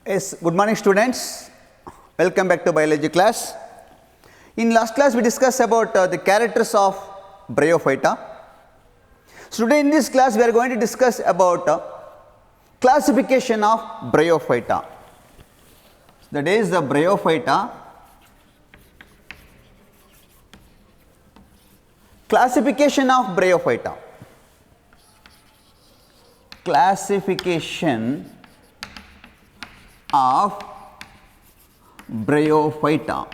Yes, good morning students. Welcome back to biology class. In last class we discussed about the characters of Bryophyta. So today in this class we are going to discuss about classification of Bryophyta. That is the Bryophyta. Classification of Bryophyta. Classification of Bryophyta.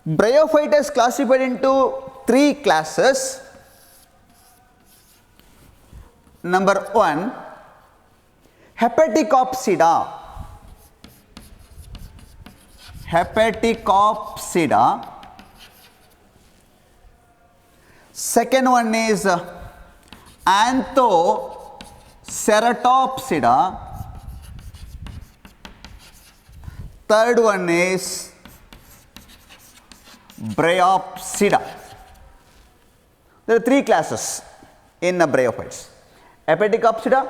Bryophyta is classified into three classes. Number one, Hepaticopsida. Hepaticopsida. Second one is Anthoceratopsida. Third one is Bryopsida. There are three classes in bryophytes: Hepaticopsida,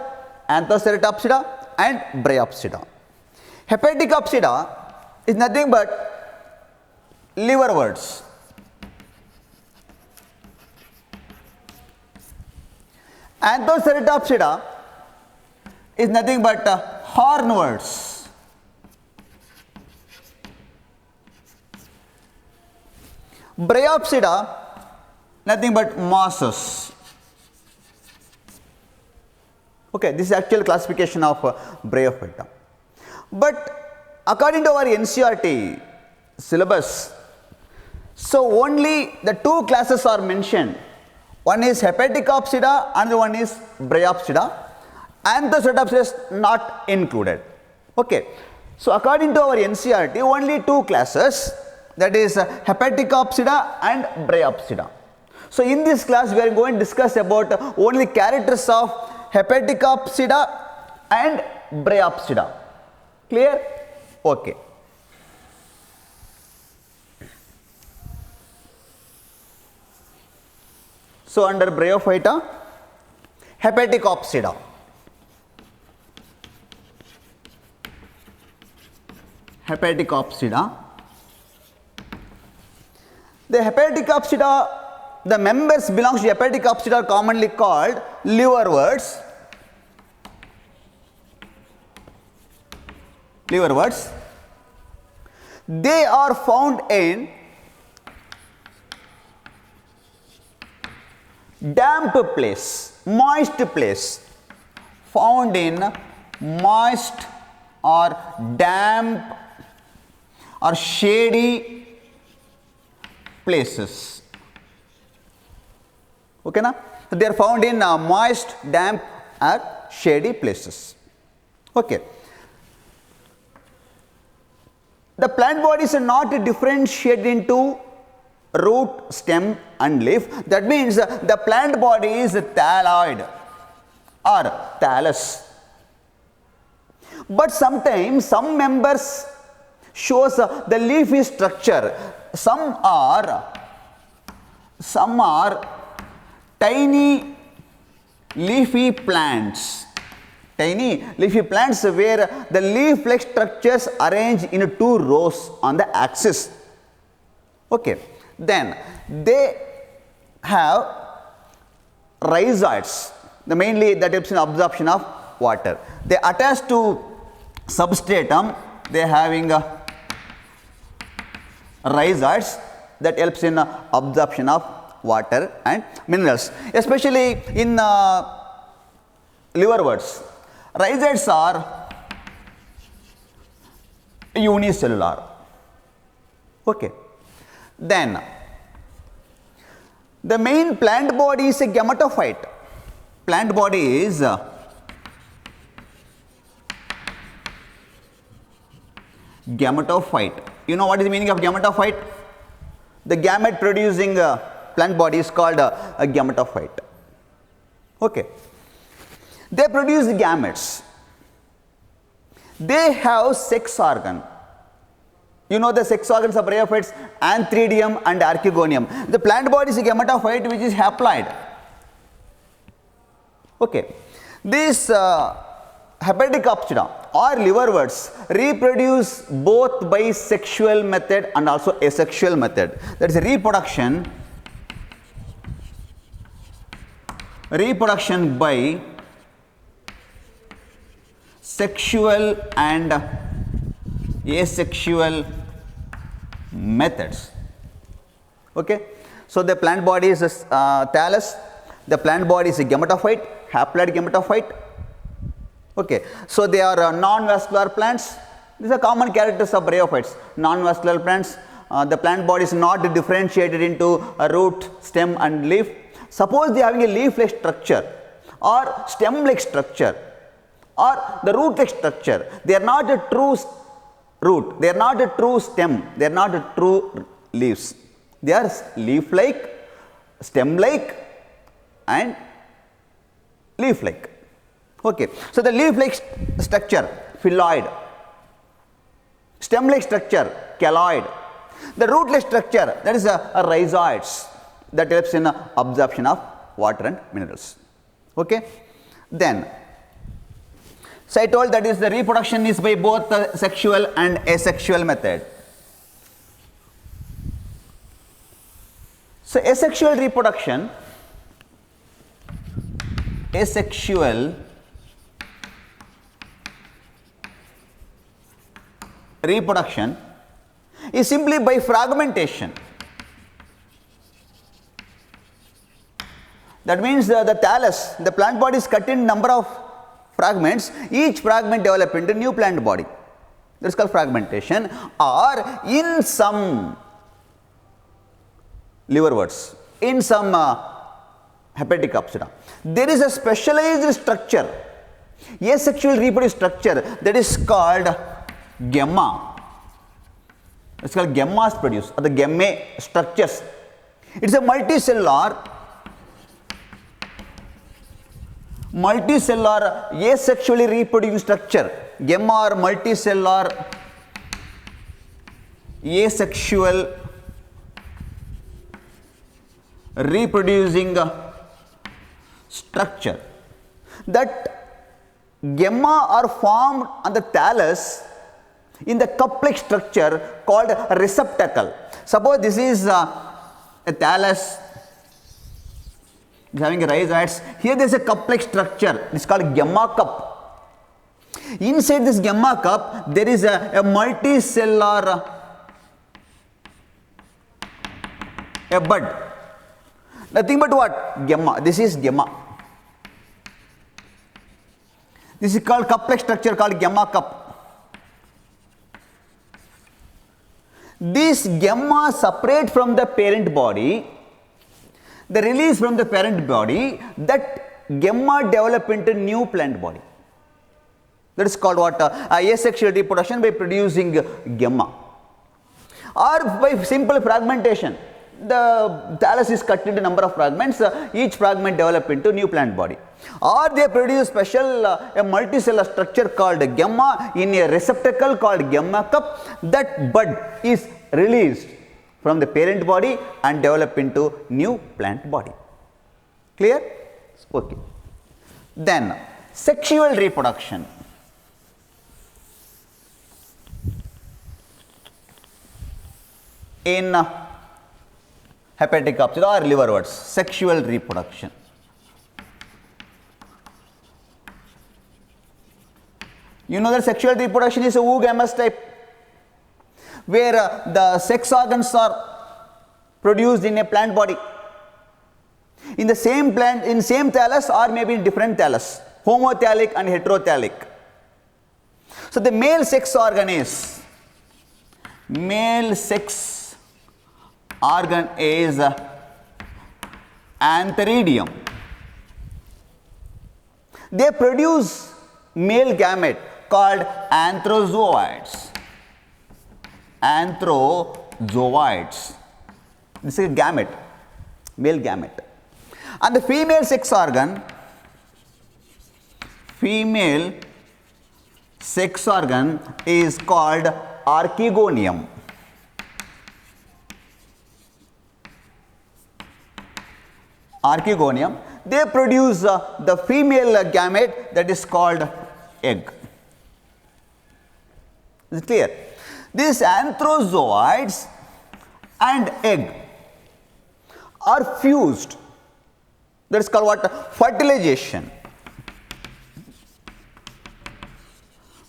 Anthoceratopsida and Bryopsida. Hepaticopsida is nothing but liverworts. Anthoceratopsida is nothing but hornworts. Bryopsida, nothing but mosses. Okay, this is actual classification of Bryophyta. But according to our NCERT syllabus, so only the two classes are mentioned. One is Hepaticopsida, another one is Bryopsida. Anthoceratopsida is not included. Okay, so according to our NCERT, only two classes, that is Hepaticopsida and Bryopsida. So in this class we are going to discuss about only characters of Hepaticopsida and Bryopsida. Clear? Okay. So under Bryophyta, Hepaticopsida. Hepaticopsida. The Hepaticopsida, the members belongs to Hepaticopsida are commonly called liverworts. Liverworts. They are found in damp place, moist place. Found in moist or damp or shady places. Okay, na? So they are found in moist, damp or shady places. Okay. The plant bodies are not differentiated into root, stem and leaf. That means the plant body is thalloid or thallus. But sometimes some members shows the leafy structure. Some are tiny leafy plants. Tiny leafy plants where the leaf-like structures arranged in two rows on the axis. Okay. Then they have rhizoids. Mainly that helps in absorption of water. They attach to substratum. They are having rhizoids that helps in absorption of water and minerals, especially in liverworts. Rhizoids are unicellular. Okay. Then the main plant body is a gametophyte. Plant body is gametophyte. You know what is the meaning of gametophyte? The gamete producing plant body is called a gametophyte. Okay. They produce gametes. They have sex organ. You know the sex organs of bryophytes, Antheridium and Archegonium. The plant body is a gametophyte which is haploid. Okay. This Hepaticopsida or liverworts reproduce both by sexual method and also asexual method. That is reproduction by sexual and asexual methods. Okay. So the plant body is a thallus, the plant body is a gametophyte, haploid gametophyte. Okay. So they are non-vascular plants. These are common characters of bryophytes. Non-vascular plants. The plant body is not differentiated into a root, stem and leaf. Suppose they are having a leaf-like structure or stem-like structure or the root-like structure. They are not a true root, they are not a true stem, they are not a true leaves. They are leaf-like, stem-like and leaf-like. Okay. So the leaf-like structure, phylloid. Stem-like structure, caloid. The root-like structure, that is a rhizoids, that helps in absorption of water and minerals. Okay. Then, so I told that is the reproduction is by both the sexual and asexual method. So asexual reproduction is simply by fragmentation. That means the thallus, the plant body is cut in number of fragments, each fragment develop into new plant body. That is called fragmentation. Or in some liverworts, in some Hepaticopsida, there is a specialized structure, asexual reproductive structure, that is called gemma. It is called gemmas produce or the gemmae structures. It is a multicellular asexually reproducing structure. Gemma or multicellular asexual reproducing structure. That gemma are formed on the thallus in the cup-like structure called a receptacle. Suppose this is a thallus is having rhizoids. Here there is a cup-like structure. It is called gemma cup. Inside this gemma cup, there is a multicellular bud. Nothing but what? Gemma. This is gemma. This is called cup-like structure called gemma cup. These gemma separate from the parent body. The release from the parent body, that gemma develop into new plant body. That is called what? Asexual reproduction by producing gemma. Or by simple fragmentation. The thallus is cut into number of fragments, each fragment develop into new plant body. Or they produce special a multicellular structure called gemma in a receptacle called gemma cup. That bud is released from the parent body and develop into new plant body. Clear? Okay. Then sexual reproduction. In Hepaticopsida or liverworts, sexual reproduction. You know that sexual reproduction is a oogamous type, where the sex organs are produced in a plant body, in the same plant, in same thallus or maybe in different thallus, homothallic and heterothallic. So the male sex organ is antheridium. They produce male gamete called anthrozoids. This is gamete, male gamete. And the female sex organ is called archegonium. They produce the female gamete, that is called egg. Is it clear? These anthrozoids and egg are fused. That is called what? Fertilization.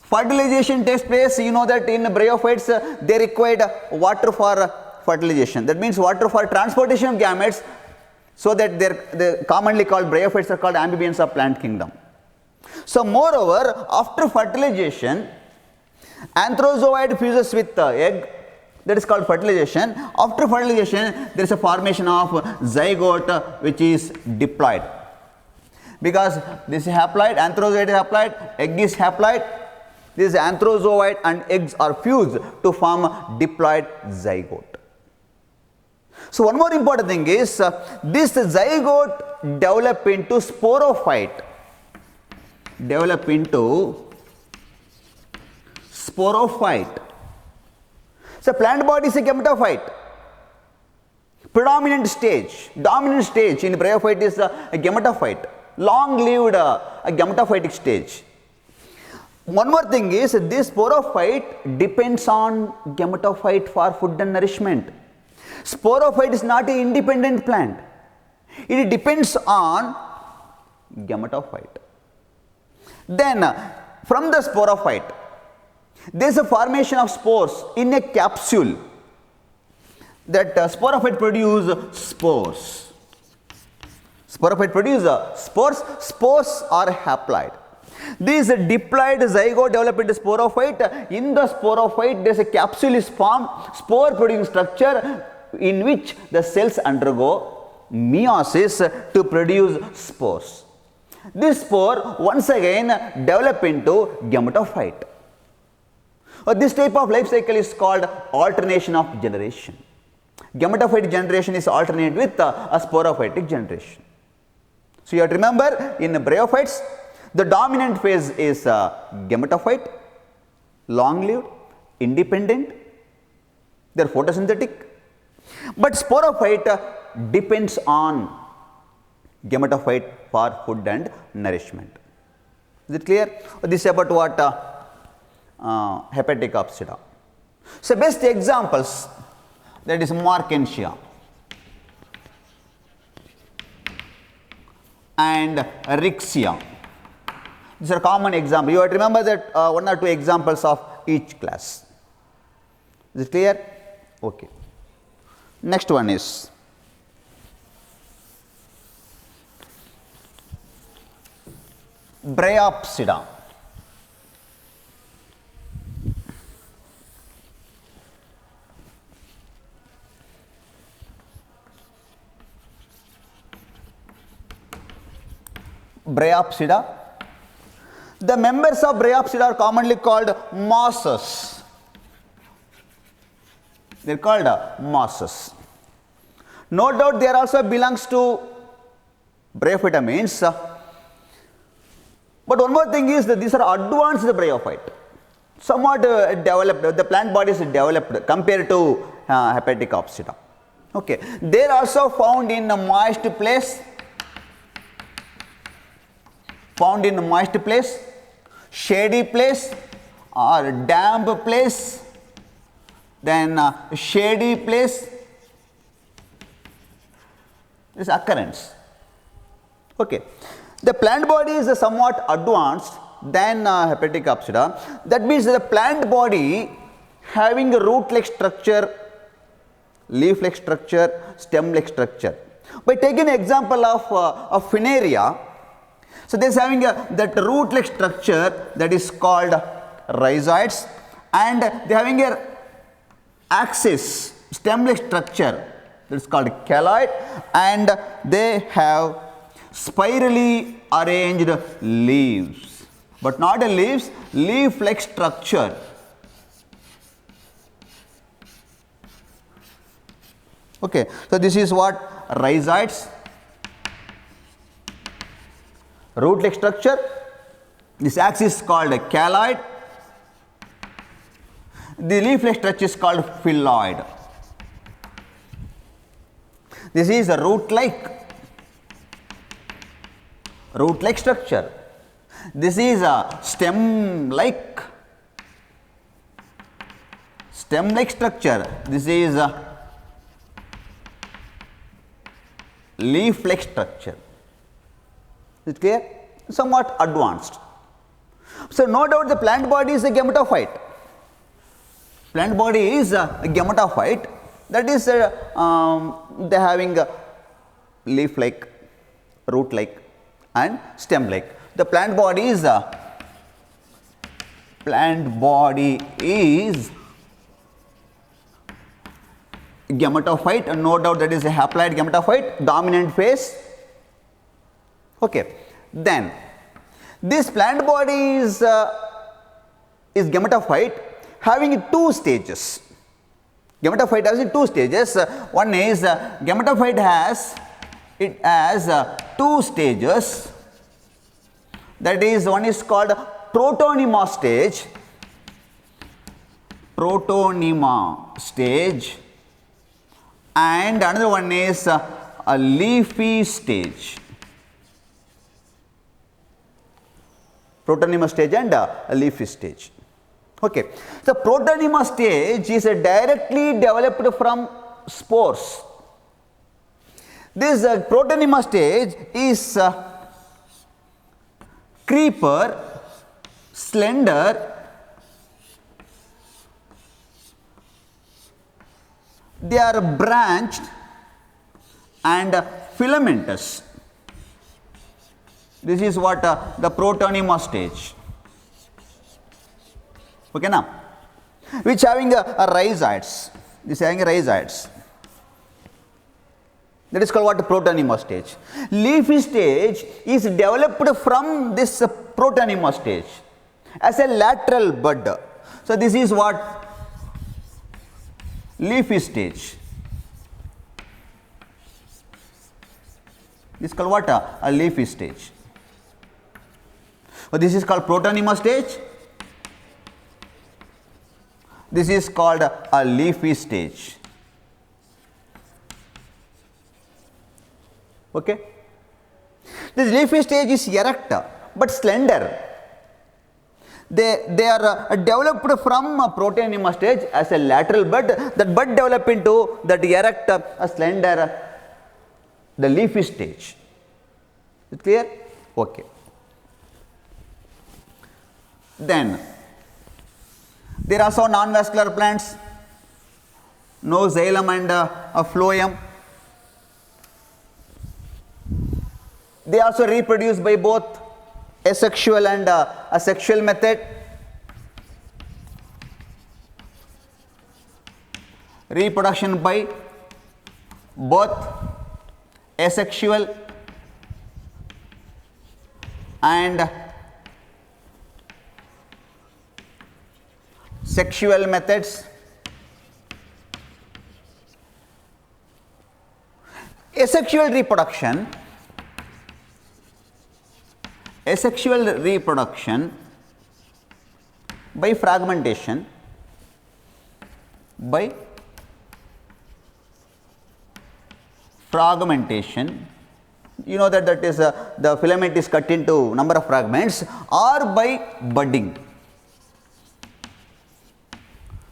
Fertilization takes place, you know that in bryophytes they required water for fertilization. That means water for transportation of gametes, so that they commonly called bryophytes are called amphibians of plant kingdom. So moreover, after fertilization, anthrozoid fuses with egg, that is called fertilization. After fertilization, there is a formation of zygote which is diploid. Because this is haploid, anthrozoid is haploid, egg is haploid. This anthrozoid and eggs are fused to form diploid zygote. So one more important thing is this zygote develop into sporophyte. So plant body is a gametophyte. Dominant stage in bryophyte is a gametophyte. Long-lived a gametophytic stage. One more thing is this sporophyte depends on gametophyte for food and nourishment. Sporophyte is not an independent plant. It depends on gametophyte. Then from the sporophyte, there is a formation of spores in a capsule. That sporophyte produce spores. Spores are haploid. This diploid zygote develop into sporophyte. In the sporophyte, there is a capsule is formed, spore producing structure in which the cells undergo meiosis to produce spores. This spore once again develop into gametophyte. This type of life cycle is called alternation of generation. Gametophyte generation is alternate with a sporophytic generation. So you have to remember, in bryophytes, the dominant phase is gametophyte, long-lived, independent, they are photosynthetic. But sporophyte depends on gametophyte for food and nourishment. Is it clear? This is about what? Hepatic apsida. So best examples, that is Markensia and Rixia. These are common examples. You have to remember that one or two examples of each class. Is it clear? Okay. Next one is Bryopsida. Bryopsida. The members of Bryopsida are commonly called mosses. They are called mosses. No doubt they are also belongs to bryophytamines. But one more thing is that these are advanced bryophyte. Somewhat developed, the plant body is developed compared to hepatic apsida. Okay. They are also found in a moist place. Shady place or damp place, then shady place. This occurrence. Okay. The plant body is somewhat advanced than hepatic apsida. That means the plant body having a root-like structure, leaf-like structure, stem-like structure. By taking an example of Funaria, so they is having that root-like structure that is called rhizoids, and they are having a axis stem-like structure that is called caloid, and they have spirally arranged leaves, but not a leaves, leaf-like structure. Okay, so this is what rhizoids, root-like structure. This axis is called a caloid. The leaf-like structure is called phylloid. This is a root-like structure. This is a stem-like stem like structure. This is leaf like structure. Is it clear? Somewhat advanced. So no doubt the plant body is a gametophyte. Plant body is a gametophyte, that is they having a leaf like, root like and stem like. The plant body is gametophyte, and no doubt that is a haploid gametophyte, dominant phase. Okay. Then this plant body is gametophyte having two stages. Gametophyte has two stages. One is gametophyte has two stages. That is, one is called protonema stage, and another one is a leafy stage. Protonema stage and a leafy stage. Okay. So protonema stage is directly developed from spores. This protonema stage is creeper, slender, they are branched and filamentous. This is what the protonema stage. Okay, now, which having a rhizoids. This having a rhizoids. That is called what? Protonema stage. Leafy stage is developed from this protonema stage as a lateral bud. So this is what? Leafy stage. This is called what? A leafy stage. So this is called protonema stage. This is called a leafy stage. Okay. This leafy stage is erect but slender. They are developed from a protonema stage as a lateral bud. That bud develop into that erect, slender, the leafy stage. Is it clear? Okay. Then there are also non-vascular plants, no xylem and phloem. They also reproduce by both asexual and asexual method. Reproduction by both asexual and sexual methods. Asexual reproduction by fragmentation, you know that is the filament is cut into number of fragments, or by budding.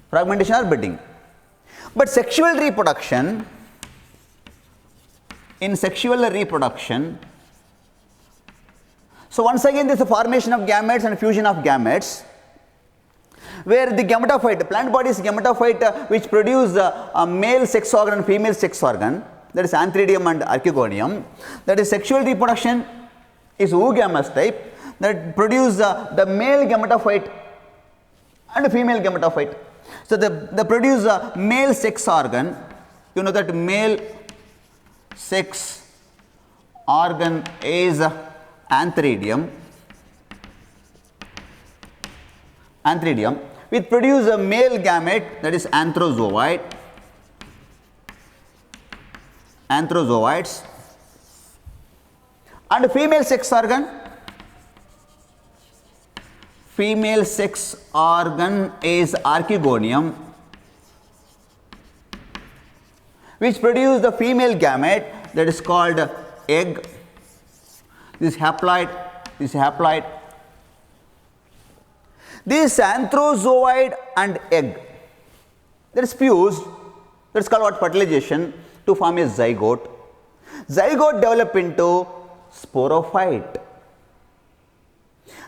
Fragmentation or budding. But sexual reproduction, in sexual reproduction, so once again there is a formation of gametes and fusion of gametes, where the gametophyte, plant body is gametophyte which produce a male sex organ and female sex organ, that is antheridium and archegonium. That is sexual reproduction is oogamous type, that produce the male gametophyte and female gametophyte. So they produce a male sex organ. You know that male sex organ is antheridium, which produce a male gamete, that is anthrozoids, and female sex organ is archegonium, which produce the female gamete, that is called egg. This haploid. This anthrozoid and egg, that is fused, that is called what, fertilization, to form a zygote. Zygote develop into sporophyte.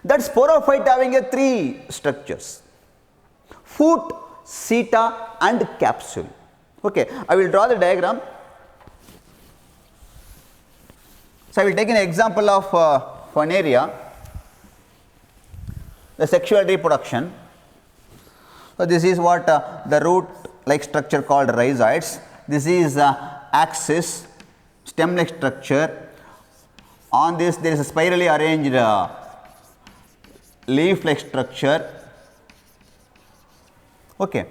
That sporophyte having a 3 structures: foot, seta and capsule. Okay, I will draw the diagram. So, I will take an example of Funaria, the sexual reproduction. So, this is what the root like structure called rhizoids. This is axis, stem like structure. On this there is a spirally arranged leaf like structure. Okay.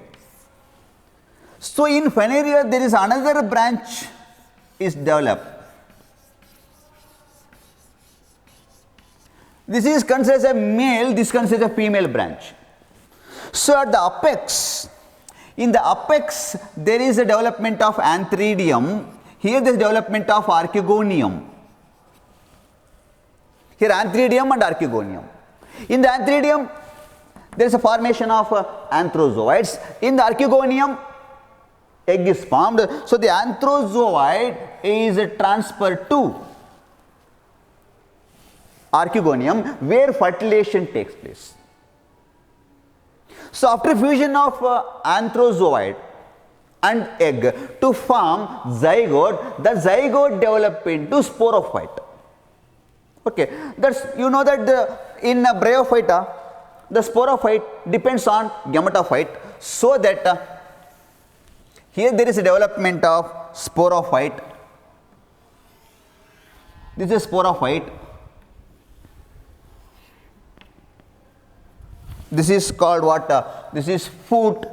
So, in Funaria there is another branch is developed. This is considered as a male, this considered a female branch. So, at the apex, in the apex there is a development of antheridium, here there is development of archegonium. Here antheridium and archegonium. In the antheridium there is a formation of anthrozoids. In the archegonium egg is formed. So, the anthrozoid is transferred to archegonium where fertilization takes place. So, after fusion of anthrozoid and egg to form zygote, the zygote develop into sporophyte. Okay, that's, you know that in Bryophyta the sporophyte depends on gametophyte, so that here there is a development of sporophyte. This is sporophyte. This is called what? This is foot.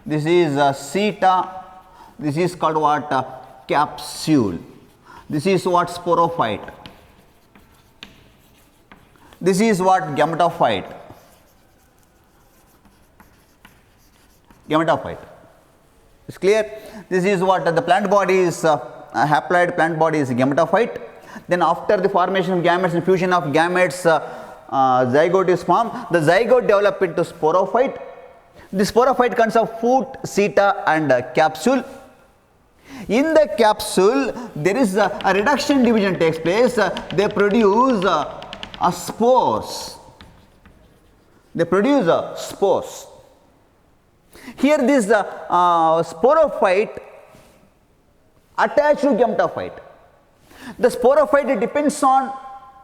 This is seta. This is called what? Capsule. This is what? Sporophyte. This is what? Gametophyte. Gametophyte. It's clear? This is what the plant body is, haploid plant body is gametophyte. Then after the formation of gametes and fusion of gametes, zygote is formed. The zygote develop into sporophyte. The sporophyte consists of foot, seta and capsule. In the capsule there is a reduction division takes place. They produce spores. They produce spores. Here this sporophyte attached to gametophyte. The sporophyte depends on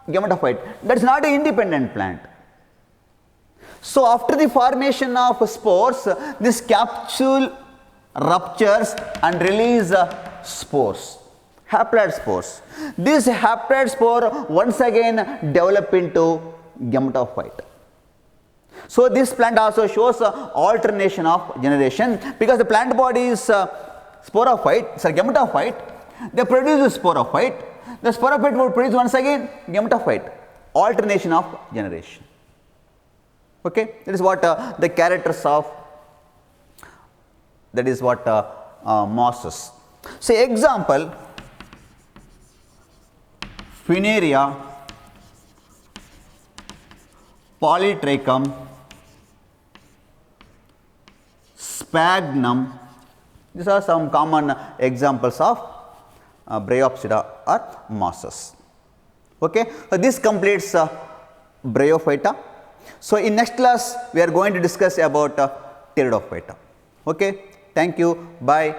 gametophyte. That is not an independent plant. So, after the formation of spores, this capsule ruptures and release spores, haploid spores. This haploid spore once again develop into gametophyte. So, this plant also shows alternation of generation, because the plant body is sporophyte, gametophyte. They produce sporophyte. The sporophyte would produce once again gametophyte, alternation of generation. Okay, that is what the characters of, that is what mosses. Say example, Funaria, Polytrichum, Sphagnum. These are some common examples of Bryopsida or mosses. Okay, so this completes Bryophyta. So, in next class we are going to discuss about Pteridophyta. Okay, thank you, bye.